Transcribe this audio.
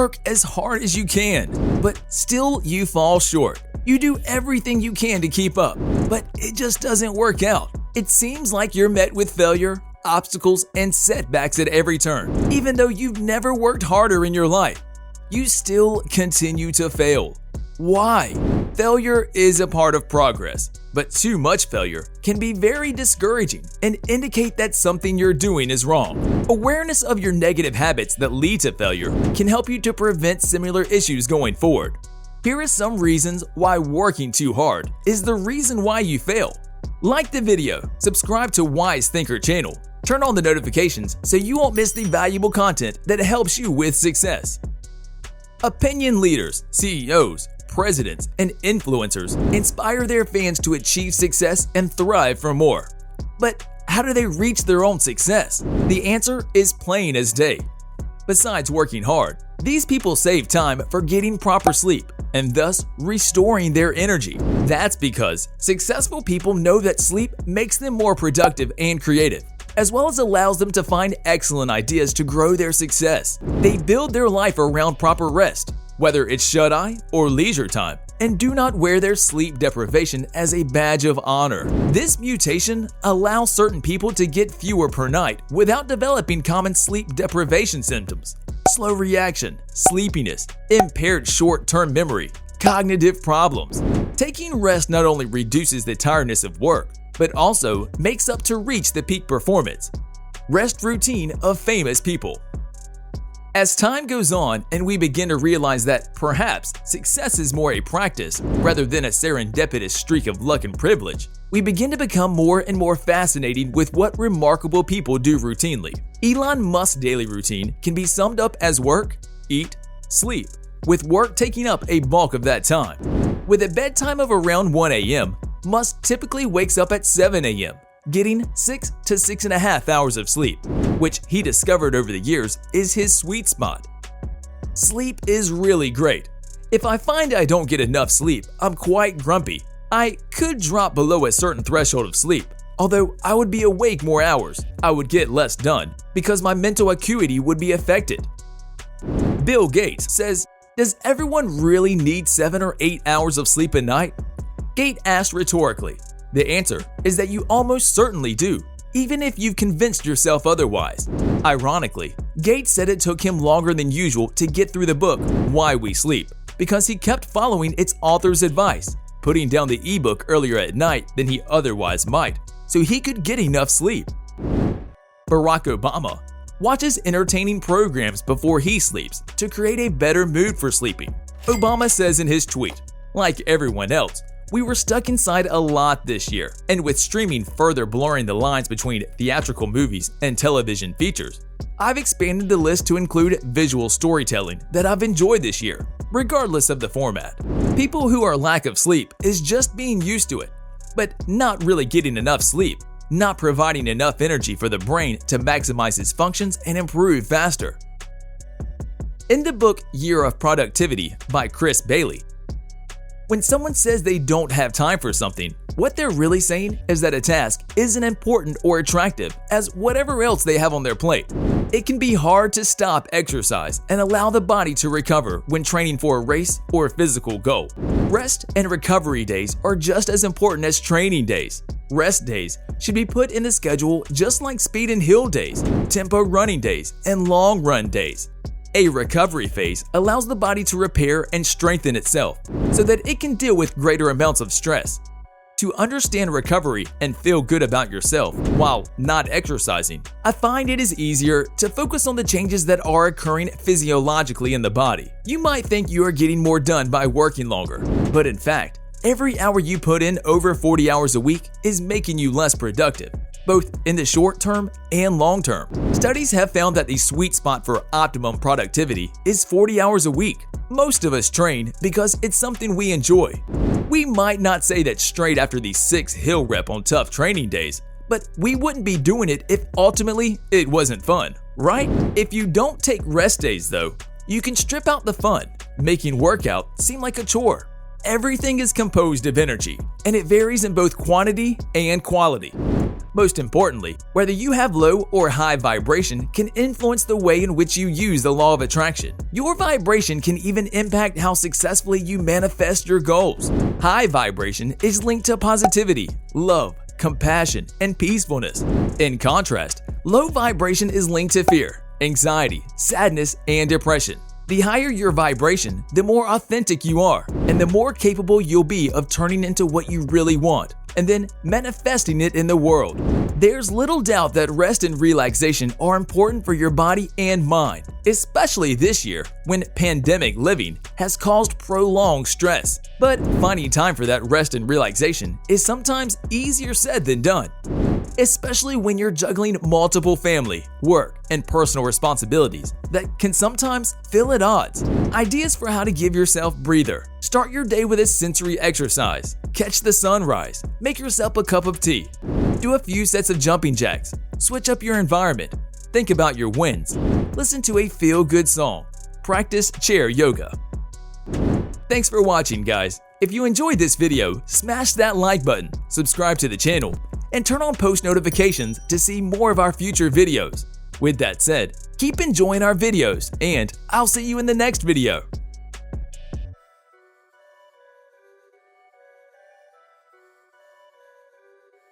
work as hard as you can, but still you fall short. You do everything you can to keep up, but it just doesn't work out. It seems like you're met with failure, obstacles, and setbacks at every turn. Even though you've never worked harder in your life, you still continue to fail. Why? Failure is a part of progress, but too much failure can be very discouraging and indicate that something you're doing is wrong. Awareness of your negative habits that lead to failure can help you to prevent similar issues going forward. Here are some reasons why working too hard is the reason why you fail. Like the video, subscribe to Wise Thinker channel, turn on the notifications so you won't miss the valuable content that helps you with success. Opinion leaders, CEOs, presidents, and influencers inspire their fans to achieve success and thrive for more. But how do they reach their own success? The answer is plain as day. Besides working hard, these people save time for getting proper sleep and thus restoring their energy. That's because successful people know that sleep makes them more productive and creative, as well as allows them to find excellent ideas to grow their success. They build their life around proper rest, whether it's shut-eye or leisure time, and do not wear their sleep deprivation as a badge of honor. This mutation allows certain people to get fewer per night without developing common sleep deprivation symptoms: slow reaction, sleepiness, impaired short-term memory, cognitive problems. Taking rest not only reduces the tiredness of work, but also makes up to reach the peak performance. Rest routine of famous people. As time goes on and we begin to realize that perhaps success is more a practice rather than a serendipitous streak of luck and privilege, we begin to become more and more fascinated with what remarkable people do routinely. Elon Musk's daily routine can be summed up as work, eat, sleep, with work taking up a bulk of that time. With a bedtime of around 1 a.m., Musk typically wakes up at 7 a.m., getting 6 to 6.5 hours of sleep, which he discovered over the years is his sweet spot. Sleep is really great. If I find I don't get enough sleep, I'm quite grumpy. I could drop below a certain threshold of sleep. Although I would be awake more hours, I would get less done because my mental acuity would be affected. Bill Gates says, "Does everyone really need 7 or 8 hours of sleep a night?" Gates asked rhetorically. The answer is that you almost certainly do, even if you've convinced yourself otherwise. Ironically, Gates said it took him longer than usual to get through the book Why We Sleep because he kept following its author's advice, putting down the ebook earlier at night than he otherwise might, so he could get enough sleep. Barack Obama watches entertaining programs before he sleeps to create a better mood for sleeping. Obama says in his tweet, "Like everyone else, we were stuck inside a lot this year, and with streaming further blurring the lines between theatrical movies and television features, I've expanded the list to include visual storytelling that I've enjoyed this year, regardless of the format." People who are lack of sleep is just being used to it, but not really getting enough sleep, not providing enough energy for the brain to maximize its functions and improve faster. In the book Year of Productivity by Chris Bailey, when someone says they don't have time for something, what they're really saying is that a task isn't important or attractive as whatever else they have on their plate. It can be hard to stop exercise and allow the body to recover when training for a race or a physical goal. Rest and recovery days are just as important as training days. Rest days should be put in the schedule just like speed and hill days, tempo running days, and long run days. A recovery phase allows the body to repair and strengthen itself so that it can deal with greater amounts of stress. To understand recovery and feel good about yourself while not exercising, I find it is easier to focus on the changes that are occurring physiologically in the body. You might think you are getting more done by working longer, but in fact, every hour you put in over 40 hours a week is making you less productive, both in the short term and long term. Studies have found that the sweet spot for optimum productivity is 40 hours a week. Most of us train because it's something we enjoy. We might not say that straight after the 6 hill rep on tough training days, but we wouldn't be doing it if ultimately it wasn't fun, right? If you don't take rest days though, you can strip out the fun, making workout seem like a chore. Everything is composed of energy, and it varies in both quantity and quality. Most importantly, whether you have low or high vibration can influence the way in which you use the law of attraction. Your vibration can even impact how successfully you manifest your goals. High vibration is linked to positivity, love, compassion, and peacefulness. In contrast, low vibration is linked to fear, anxiety, sadness, and depression. The higher your vibration, the more authentic you are, and the more capable you'll be of turning into what you really want, and then manifesting it in the world. There's little doubt that rest and relaxation are important for your body and mind, especially this year when pandemic living has caused prolonged stress. But finding time for that rest and relaxation is sometimes easier said than done, especially when you're juggling multiple family, work, and personal responsibilities that can sometimes feel at odds. Ideas for how to give yourself breather. Start your day with a sensory exercise. Catch the sunrise. Make yourself a cup of tea. Do a few sets of jumping jacks. Switch up your environment. Think about your wins. Listen to a feel-good song. Practice chair yoga. Thanks for watching, guys. If you enjoyed this video, smash that like button, subscribe to the channel, and turn on post notifications to see more of our future videos. With that said, keep enjoying our videos, and I'll see you in the next video.